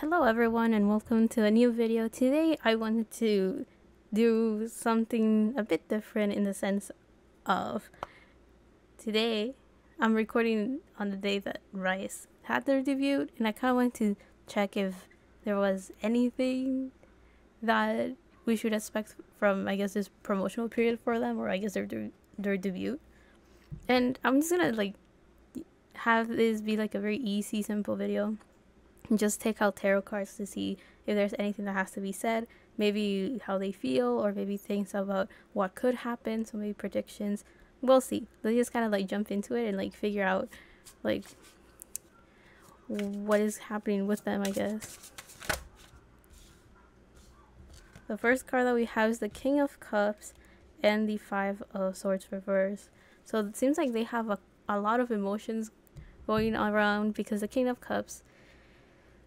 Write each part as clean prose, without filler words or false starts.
Hello everyone and welcome to a new video. Today I wanted to do something a bit different in the sense of today I'm recording on the day that Riize had their debut, and I kind of wanted to check if there was anything that we should expect from, I guess, this promotional period for them, or I guess their debut. And I'm just gonna have this be like a very easy, simple video. Just take out tarot cards to see if there's anything that has to be said, maybe how they feel, or maybe things about what could happen, so maybe predictions. We'll see. Let's just kind of jump into it and figure out what is happening with them, I guess. The first card that we have is the King of Cups and the Five of Swords reverse. So it seems like they have a lot of emotions going around, because the King of Cups,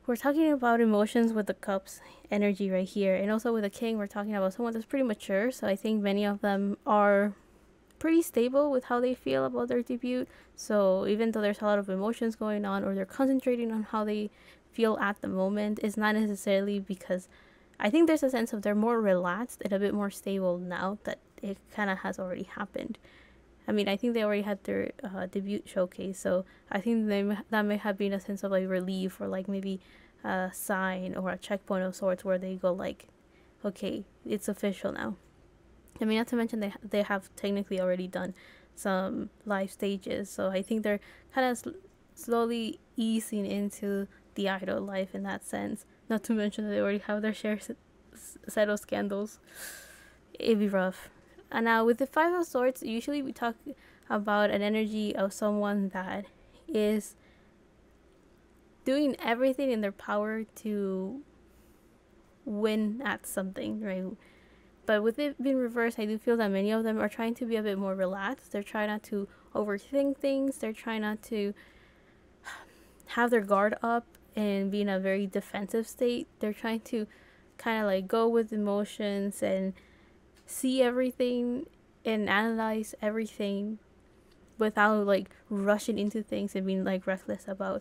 we're talking about emotions with the cups energy right here, and also with the king we're talking about someone that's pretty mature. So I think many of them are pretty stable with how they feel about their debut. So even though there's a lot of emotions going on, or they're concentrating on how they feel at the moment, it's not necessarily because, I think there's a sense of they're more relaxed and a bit more stable now that it kind of has already happened. I mean, I think they already had their debut showcase, so I think that may have been a sense of relief, or maybe a sign or a checkpoint of sorts where they go okay, it's official now. I mean, not to mention they have technically already done some live stages, so I think they're kind of slowly easing into the idol life in that sense. Not to mention that they already have their share set of scandals. It'd be rough. And now with the Five of Swords, usually we talk about an energy of someone that is doing everything in their power to win at something, right? But with it being reversed, I do feel that many of them are trying to be a bit more relaxed. They're trying not to overthink things. They're trying not to have their guard up and be in a very defensive state. They're trying to kind of go with emotions and see everything and analyze everything without rushing into things and being reckless about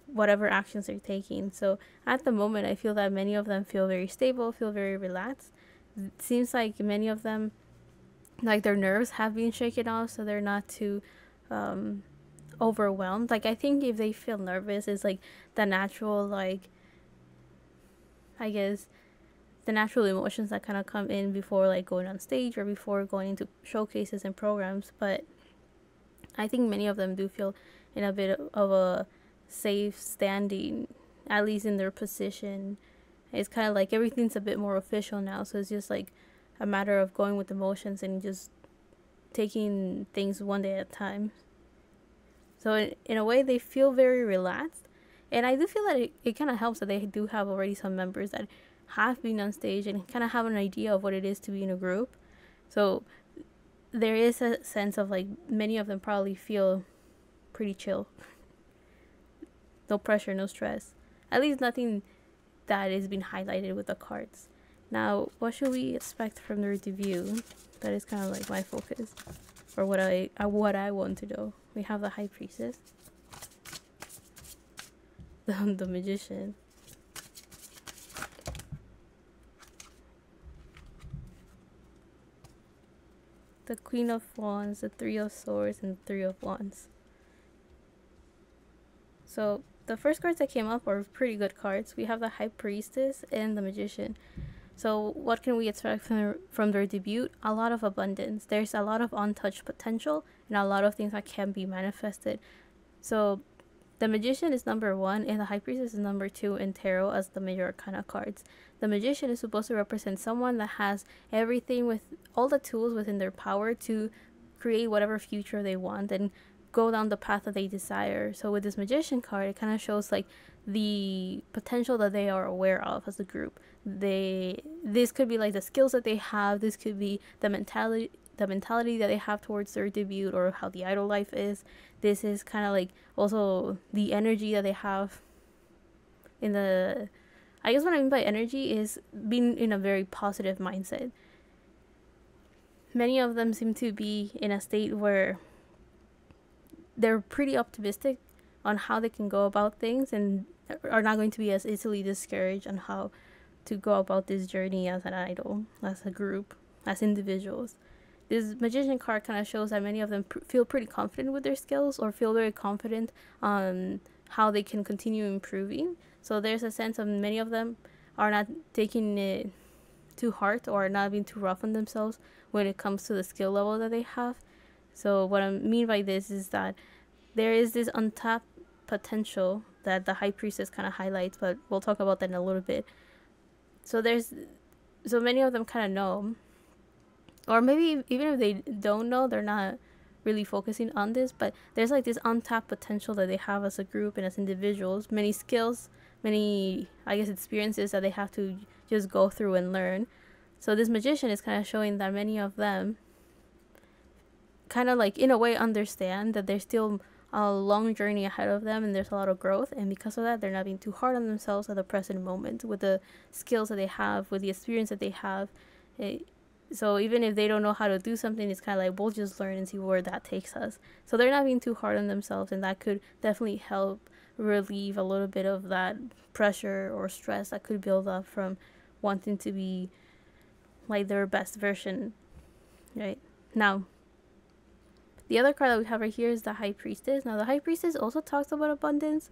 whatever actions they're taking. So at the moment, I feel that many of them feel very stable, feel very relaxed. It seems like many of them, their nerves have been shaken off, so they're not too overwhelmed. I think if they feel nervous, it's the natural I guess the natural emotions that kind of come in before going on stage or before going into showcases and programs. But I think many of them do feel in a bit of a safe standing, at least in their position. It's kind of everything's a bit more official now, so it's just a matter of going with emotions and just taking things one day at a time. So in a way, they feel very relaxed, and I do feel that it kind of helps that they do have already some members that have been on stage and kind of have an idea of what it is to be in a group. So there is a sense of many of them probably feel pretty chill. No pressure, no stress. At least nothing that is being highlighted with the cards. Now, what should we expect from their debut? That is kind of my focus, or what I want to know. We have the High Priestess, the Magician, the Queen of Wands, the Three of Swords, and the Three of Wands. So the first cards that came up are pretty good cards. We have the High Priestess and the Magician. So what can we expect from their debut? A lot of abundance. There's a lot of untouched potential and a lot of things that can be manifested. So the Magician is number 1 and the High Priestess is number 2 in tarot as the major arcana cards. The Magician is supposed to represent someone that has everything, with all the tools within their power to create whatever future they want and go down the path that they desire. So with this Magician card, it kind of shows the potential that they are aware of as a group. This could be the skills that they have. This could be the mentality that they have towards their debut, or how the idol life is. This is kind of also the energy that they have in the, I guess what I mean by energy is being in a very positive mindset. Many of them seem to be in a state where they're pretty optimistic on how they can go about things, and are not going to be as easily discouraged on how to go about this journey as an idol, as a group, as individuals. This magician card kind of shows that many of them feel pretty confident with their skills, or feel very confident on how they can continue improving. So there's a sense of many of them are not taking it too hard, or not being too rough on themselves when it comes to the skill level that they have. So what I mean by this is that there is this untapped potential that the High Priestess kind of highlights, but we'll talk about that in a little bit. So many of them kind of know, or maybe even if they don't know, they're not really focusing on this, but there's like this untapped potential that they have as a group and as individuals, many skills, many, I guess, experiences that they have to just go through and learn. So this magician is kind of showing that many of them kind of like in a way understand that there's still a long journey ahead of them, and there's a lot of growth, and because of that they're not being too hard on themselves at the present moment with the skills that they have, with the experience that they have. So even if they don't know how to do something, it's kind of like, we'll just learn and see where that takes us. So they're not being too hard on themselves, and that could definitely help relieve a little bit of that pressure or stress that could build up from wanting to be like their best version, right? Now, the other card that we have right here is the High Priestess. Now, the High Priestess also talks about abundance.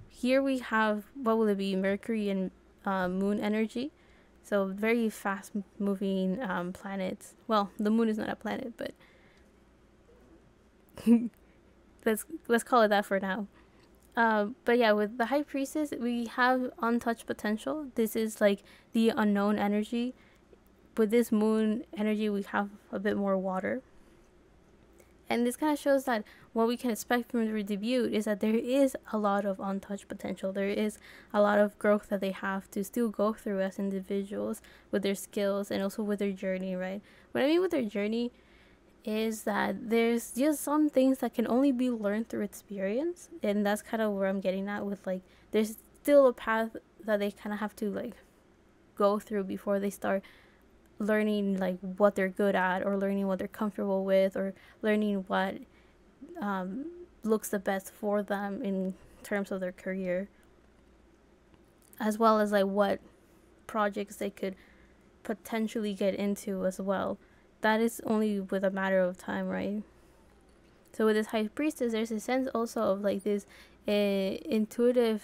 Here we have, what will it be, Mercury and Moon energy. So very fast moving planets. Well, the moon is not a planet, but let's call it that for now. But yeah, with the High Priestess, we have untouched potential. This is like the unknown energy. With this moon energy, we have a bit more water. And this kind of shows that what we can expect from the debut is that there is a lot of untouched potential. There is a lot of growth that they have to still go through as individuals with their skills and also with their journey, right? What I mean with their journey is that there's just some things that can only be learned through experience. And that's kind of where I'm getting at with, like, there's still a path that they kind of have to, like, go through before they start learning like what they're good at, or learning what they're comfortable with, or learning what looks the best for them in terms of their career, as well as like what projects they could potentially get into as well. That is only with a matter of time, right? So with this High Priestess, there's a sense also of like this intuitiveness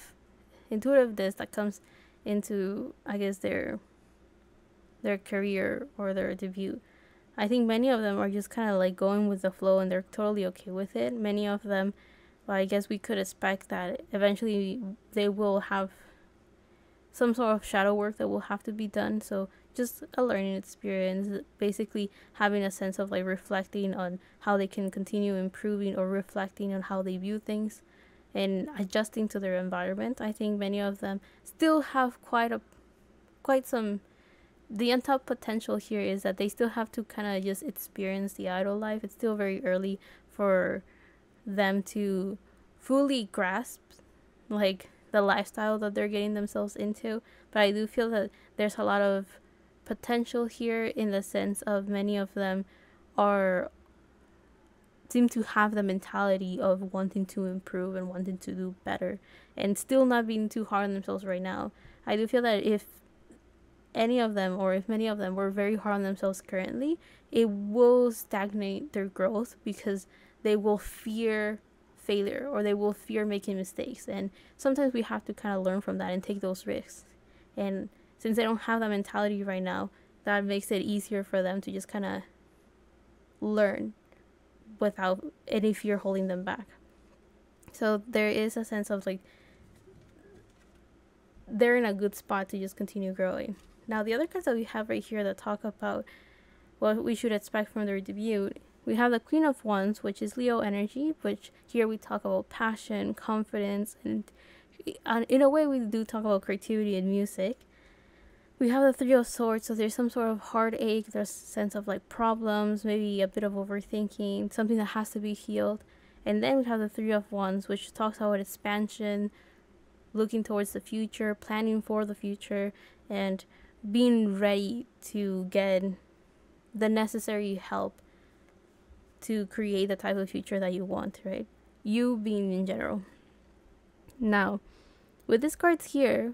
that comes into, I guess, their career or their debut. I think many of them are just kind of like going with the flow, and they're totally okay with it. Many of them, well, I guess we could expect that eventually they will have some sort of shadow work that will have to be done. So just a learning experience, basically having a sense of like reflecting on how they can continue improving, or reflecting on how they view things and adjusting to their environment. I think many of them still have quite some. The untapped potential here is that they still have to kind of just experience the idol life. It's still very early for them to fully grasp like the lifestyle that they're getting themselves into. But I do feel that there's a lot of potential here, in the sense of many of them seem to have the mentality of wanting to improve and wanting to do better, and still not being too hard on themselves right now. I do feel that if any of them, or if many of them, were very hard on themselves currently, it will stagnate their growth, because they will fear failure, or they will fear making mistakes. And sometimes we have to kind of learn from that and take those risks. And since they don't have that mentality right now, that makes it easier for them to just kind of learn without any fear holding them back. So there is a sense of like they're in a good spot to just continue growing. Now, the other cards that we have right here that talk about what we should expect from their debut, we have the Queen of Wands, which is Leo energy, which here we talk about passion, confidence, and in a way we do talk about creativity and music. We have the Three of Swords, so there's some sort of heartache, there's a sense of like problems, maybe a bit of overthinking, something that has to be healed. And then we have the Three of Wands, which talks about expansion, looking towards the future, planning for the future, and being ready to get the necessary help to create the type of future that you want, right? You being in general. Now, With these cards here,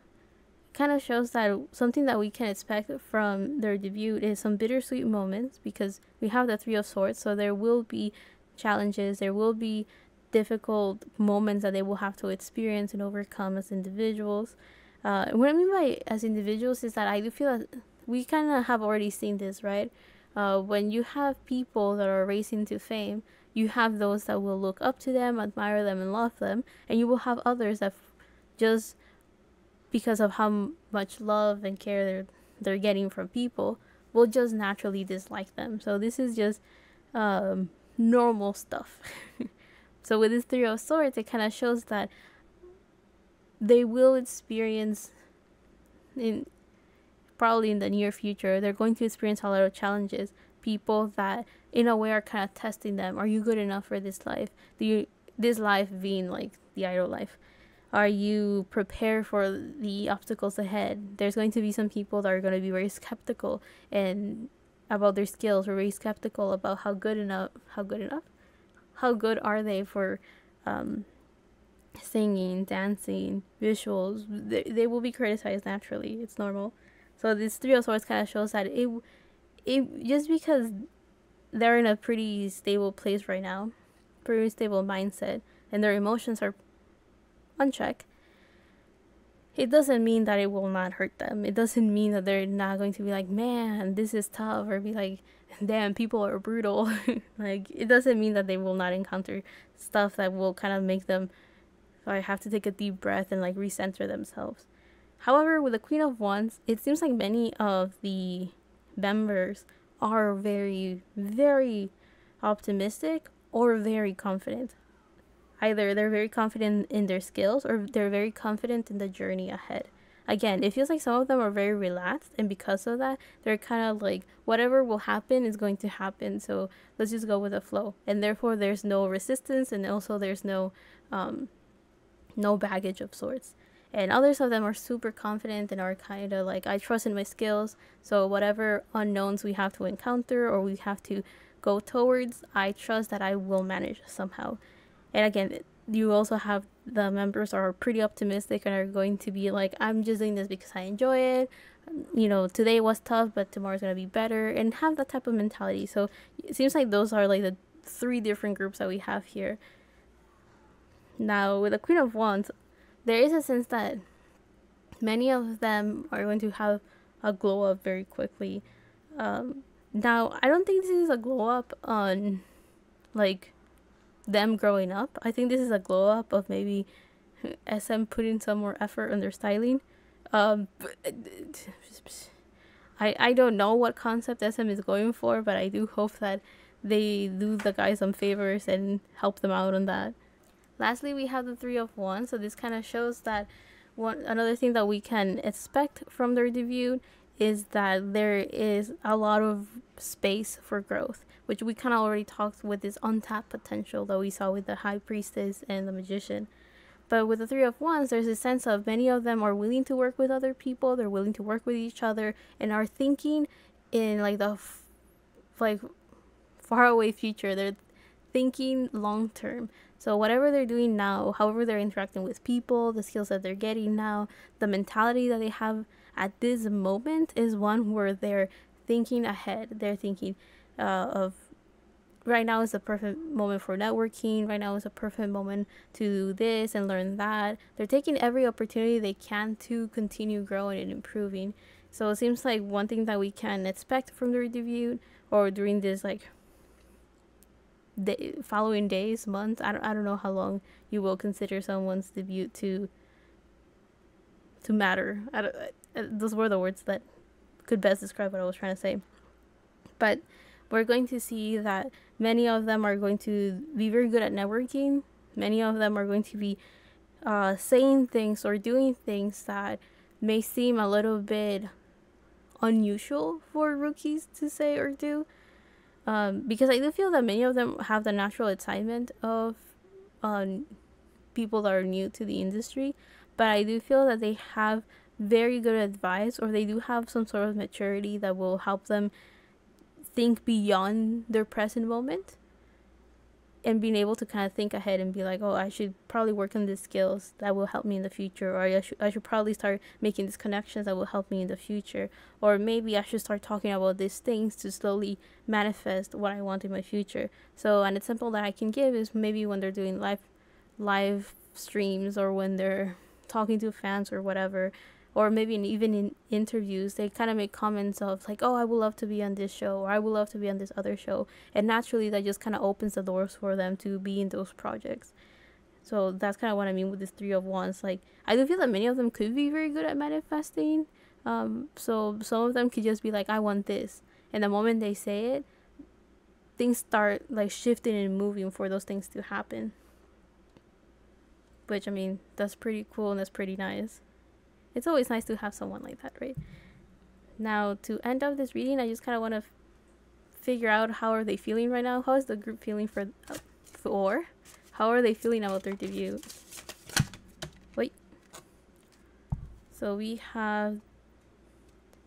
kind of shows that something that we can expect from their debut is some bittersweet moments, because we have the Three of Swords, so there will be challenges, there will be difficult moments that they will have to experience and overcome as individuals. What I mean by as individuals is that I do feel that we kind of have already seen this, right? When you have people that are racing to fame, you have those that will look up to them, admire them, and love them, and you will have others that just because of how much love and care they're getting from people will just naturally dislike them. So this is just normal stuff. So with this Three of Swords, it kind of shows that they will experience in probably in the near future, they're going to experience a lot of challenges. People that in a way are kind of testing them. Are you good enough for this life? This life being like the idol life. Are you prepared for the obstacles ahead? There's going to be some people that are going to be very skeptical and about their skills, or very skeptical about how good are they for singing, dancing, visuals. They will be criticized naturally. It's normal. So this Three of Swords kind of shows that it just because they're in a pretty stable place right now, pretty stable mindset, and their emotions are on check, it doesn't mean that it will not hurt them. It doesn't mean that they're not going to be like, man, this is tough, or be like, damn, people are brutal. Like, it doesn't mean that they will not encounter stuff that will kind of make them have to take a deep breath and like recenter themselves. However, with the Queen of Wands, it seems like many of the members are very, very optimistic or very confident. Either they're very confident in their skills, or they're very confident in the journey ahead. Again, it feels like some of them are very relaxed, and because of that, they're kind of like, whatever will happen is going to happen, so let's just go with the flow. And therefore, there's no resistance, and also there's no baggage of sorts. And others of them are super confident and are kind of like, I trust in my skills, so whatever unknowns we have to encounter or we have to go towards, I trust that I will manage somehow. And again, you also have the members are pretty optimistic and are going to be like, I'm just doing this because I enjoy it. Today was tough, but tomorrow's going to be better, and have that type of mentality. So it seems like those are like the three different groups that we have here. Now, with the Queen of Wands, there is a sense that many of them are going to have a glow up very quickly. Now, I don't think this is a glow up on like them growing up. I think this is a glow up of maybe SM putting some more effort on their styling. I don't know what concept SM is going for, but I do hope that they do the guys some favors and help them out on that. Lastly, we have the Three of Wands. So this kind of shows that another thing that we can expect from their debut is that there is a lot of space for growth, which we kind of already talked with this untapped potential that we saw with the High Priestess and the Magician. But with the Three of Wands, there's a sense of many of them are willing to work with other people, they're willing to work with each other, and are thinking in like the far away future. They're thinking long term. So whatever they're doing now, however they're interacting with people, the skills that they're getting now, the mentality that they have at this moment is one where they're thinking ahead. They're thinking of right now is the perfect moment for networking. Right now is a perfect moment to do this and learn that. They're taking every opportunity they can to continue growing and improving. So it seems like one thing that we can expect from their debut, or during this like following days, months, I don't know how long you will consider someone's debut to matter. Those were the words that could best describe what I was trying to say. But we're going to see that many of them are going to be very good at networking. Many of them are going to be saying things or doing things that may seem a little bit unusual for rookies to say or do. Because I do feel that many of them have the natural excitement of people that are new to the industry, but I do feel that they have very good advice, or they do have some sort of maturity that will help them think beyond their present moment. and being able to kind of think ahead and be like, oh, I should probably work on these skills that will help me in the future, or I should probably start making these connections that will help me in the future, or maybe I should start talking about these things to slowly manifest what I want in my future. So an example that I can give is maybe when they're doing live streams, or when they're talking to fans or whatever, or maybe even in interviews, they kind of make comments of like, oh, I would love to be on this show, or I would love to be on this other show, and naturally that just kind of opens the doors for them to be in those projects. So that's kind of what I mean with this Three of Wands. Like, I do feel that many of them could be very good at manifesting. So some of them could just be like, I want this, and the moment they say it, things start like shifting and moving for those things to happen. Which, I mean, that's pretty cool and that's pretty nice. It's always nice to have someone like that, right? Now, to end up this reading, I just kind of want to figure out how are they feeling right now. How is the group feeling how are they feeling about their debut? Wait. So we have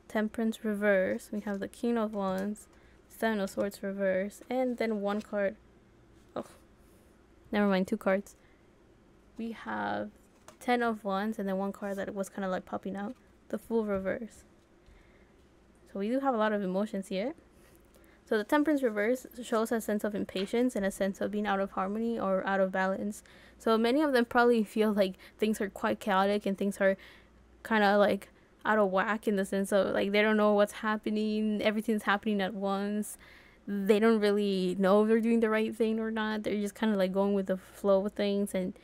Temperance reverse. We have the King of Wands, Seven of Swords reverse, and then one card. Oh, never mind, two cards. We have Ten of Wands, and then one card that was kind of like popping out, the Fool reverse. So we do have a lot of emotions here. So the Temperance reverse shows a sense of impatience and a sense of being out of harmony or out of balance. So many of them probably feel like things are quite chaotic and things are kind of like out of whack, in the sense of like they don't know what's happening, everything's happening at once. They don't really know if they're doing the right thing or not. They're just kind of like going with the flow of things, and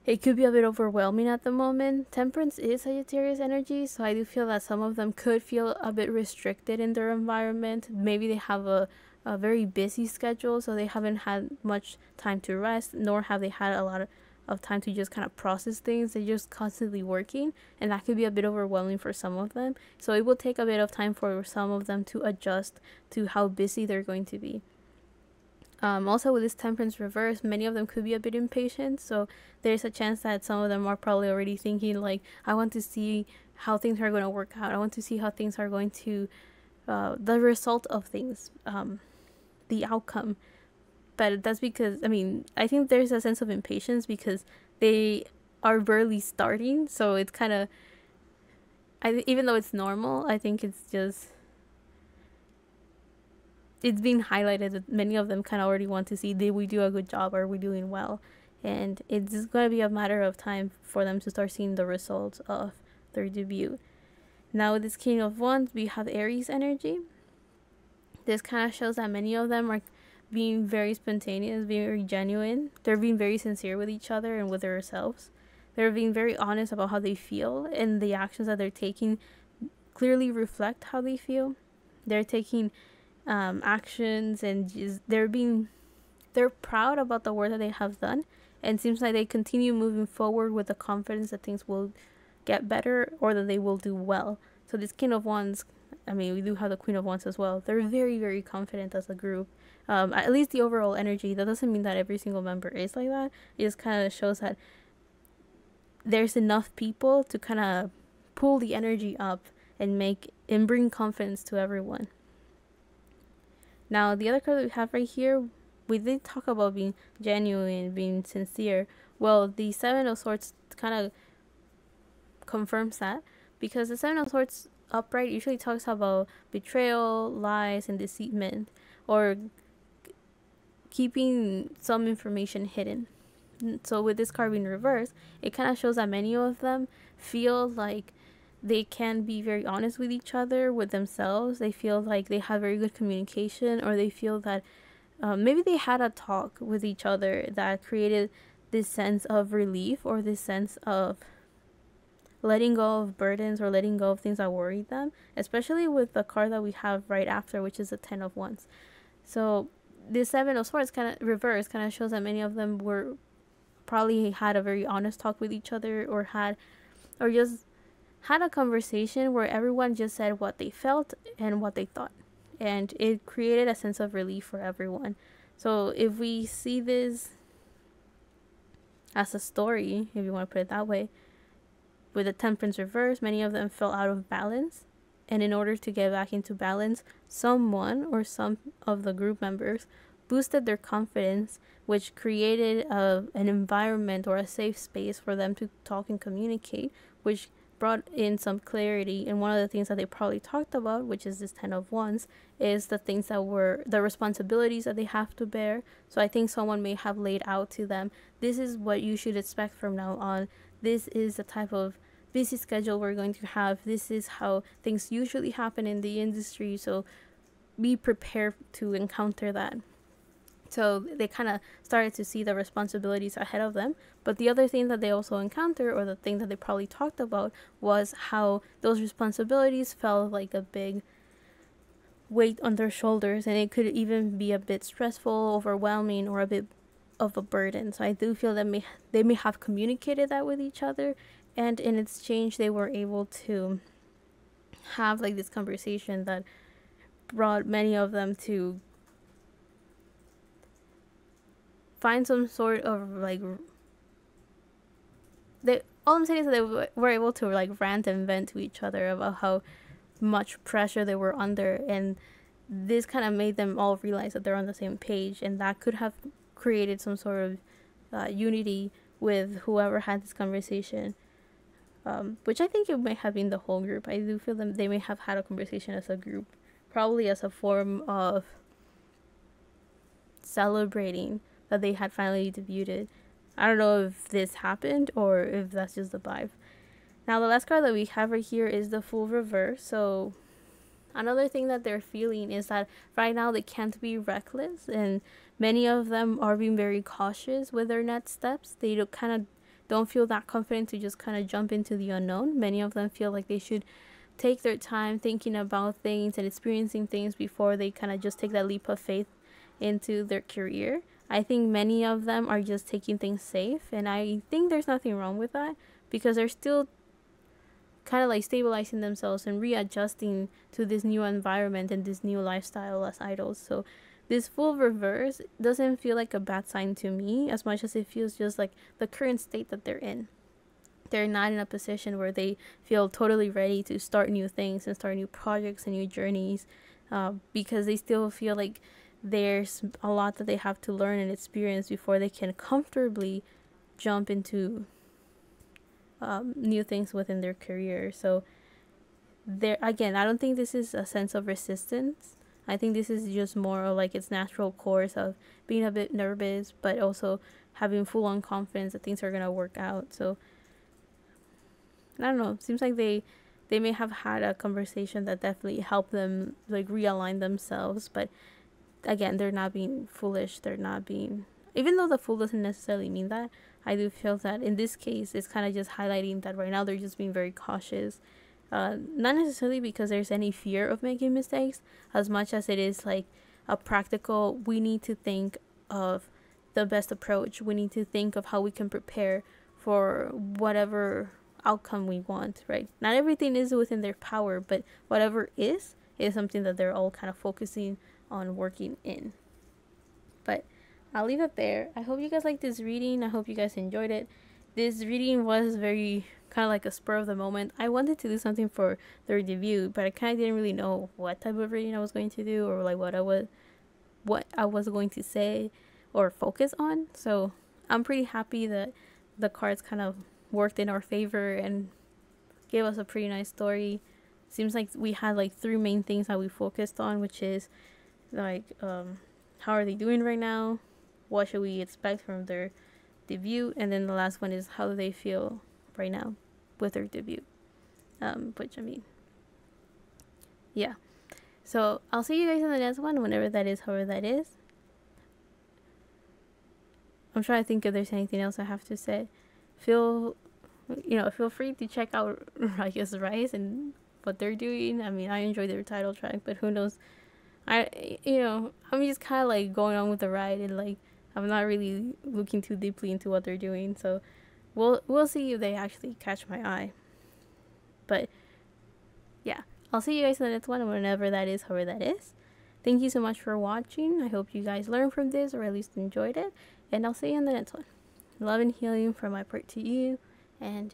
it could be a bit overwhelming at the moment. Temperance is Sagittarius energy, so I do feel that some of them could feel a bit restricted in their environment. Maybe they have a very busy schedule, so they haven't had much time to rest, nor have they had a lot of time to just kind of process things. They're just constantly working, and that could be a bit overwhelming for some of them. So it will take a bit of time for some of them to adjust to how busy they're going to be. Also, with this Temperance reverse, many of them could be a bit impatient, so there's a chance that some of them are probably already thinking like, I want to see how things are going to work out. I want to see how things are going to, the result of things, the outcome. But that's because, I mean, I think there's a sense of impatience because they are barely starting, so it's kind of, even though it's normal, I think it's just, it's being highlighted that many of them kind of already want to see, did we do a good job? Are we doing well? And it's just going to be a matter of time for them to start seeing the results of their debut. Now with this King of Wands, we have Aries energy. This kind of shows that many of them are being very spontaneous, being very genuine. They're being very sincere with each other and with themselves. They're being very honest about how they feel, and the actions that they're taking clearly reflect how they feel. They're taking actions, and just they're proud about the work that they have done, and it seems like they continue moving forward with the confidence that things will get better or that they will do well. So this King of Wands, I mean, we do have the Queen of Wands as well. They're very, very confident as a group. At least the overall energy. That doesn't mean that every single member is like that. It just kind of shows that there's enough people to kind of pull the energy up and bring confidence to everyone. Now, the other card that we have right here, we did talk about being genuine, being sincere. Well, the Seven of Swords kind of confirms that, because the Seven of Swords upright usually talks about betrayal, lies, and deceitment, or keeping some information hidden. So with this card being reversed, it kind of shows that many of them feel like they can be very honest with each other, with themselves. They feel like they have very good communication, or they feel that maybe they had a talk with each other that created this sense of relief, or this sense of letting go of burdens, or letting go of things that worried them, especially with the card that we have right after, which is the Ten of Wands. So this Seven of Swords kind of reverse kind of shows that many of them were probably had a very honest talk with each other, or just had a conversation where everyone just said what they felt and what they thought, and it created a sense of relief for everyone. So if we see this as a story, if you want to put it that way, with the Temperance reverse, many of them fell out of balance, and in order to get back into balance, someone or some of the group members boosted their confidence, which created an environment or a safe space for them to talk and communicate, which brought in some clarity. And one of the things that they probably talked about, which is this 10 of Wands, is the things that were the responsibilities that they have to bear. So I think someone may have laid out to them, this is what you should expect from now on. This is the type of busy schedule we're going to have. This is how things usually happen in the industry. So be prepared to encounter that. So they kind of started to see the responsibilities ahead of them. But the other thing that they also encountered, or the thing that they probably talked about, was how those responsibilities felt like a big weight on their shoulders, and it could even be a bit stressful, overwhelming, or a bit of a burden. So I do feel that they may have communicated that with each other, and in exchange they were able to have like this conversation that brought many of them to find some sort of like, all I'm saying is that they were able to like rant and vent to each other about how much pressure they were under, and this kind of made them all realize that they're on the same page, and that could have created some sort of unity with whoever had this conversation, which I think it may have been the whole group. I do feel that they may have had a conversation as a group, probably as a form of celebrating that they had finally debuted. I don't know if this happened or if that's just the vibe. Now the last card that we have right here is the Fool reverse. So another thing that they're feeling is that right now they can't be reckless, and many of them are being very cautious with their next steps. They don't feel that confident to just kind of jump into the unknown. Many of them feel like they should take their time thinking about things and experiencing things before they kind of just take that leap of faith into their career. I think many of them are just taking things safe, and I think there's nothing wrong with that, because they're still kind of like stabilizing themselves and readjusting to this new environment and this new lifestyle as idols. So this Fool reverse doesn't feel like a bad sign to me, as much as it feels just like the current state that they're in. They're not in a position where they feel totally ready to start new things and start new projects and new journeys, because they still feel like there's a lot that they have to learn and experience before they can comfortably jump into new things within their career. So there again, I don't think this is a sense of resistance. I think this is just more of like its natural course of being a bit nervous, but also having full-on confidence that things are gonna work out. So I don't know, it seems like they may have had a conversation that definitely helped them like realign themselves, but again, they're not being foolish. They're not being, even though the Fool doesn't necessarily mean that, I do feel that in this case it's kind of just highlighting that right now they're just being very cautious, not necessarily because there's any fear of making mistakes, as much as it is like a practical, we need to think of the best approach. We need to think of how we can prepare for whatever outcome we want, right? Not everything is within their power, but whatever is something that they're all kind of focusing on working in. But I'll leave it there. I hope you guys liked this reading. I hope you guys enjoyed it. This reading was very kind of like a spur of the moment. I wanted to do something for their debut, but I kind of didn't really know what type of reading I was going to do, or like what I was going to say or focus on. So I'm pretty happy that the cards kind of worked in our favor and gave us a pretty nice story. Seems like we had like 3 main things that we focused on, which is like how are they doing right now, what should we expect from their debut, and then the last one is how do they feel right now with their debut, which I mean, yeah. So I'll see you guys in the next one, whenever that is, however that is. I'm trying to think if there's anything else I have to say. Feel free to check out Riize and what they're doing. I mean, I enjoy their title track, but who knows, I'm just kind of like going on with the ride, and like I'm not really looking too deeply into what they're doing. So we'll see if they actually catch my eye. But yeah, I'll see you guys in the next one, whenever that is, however that is. Thank you so much for watching. I hope you guys learned from this, or at least enjoyed it, and I'll see you in the next one. Love and healing from my part to you, and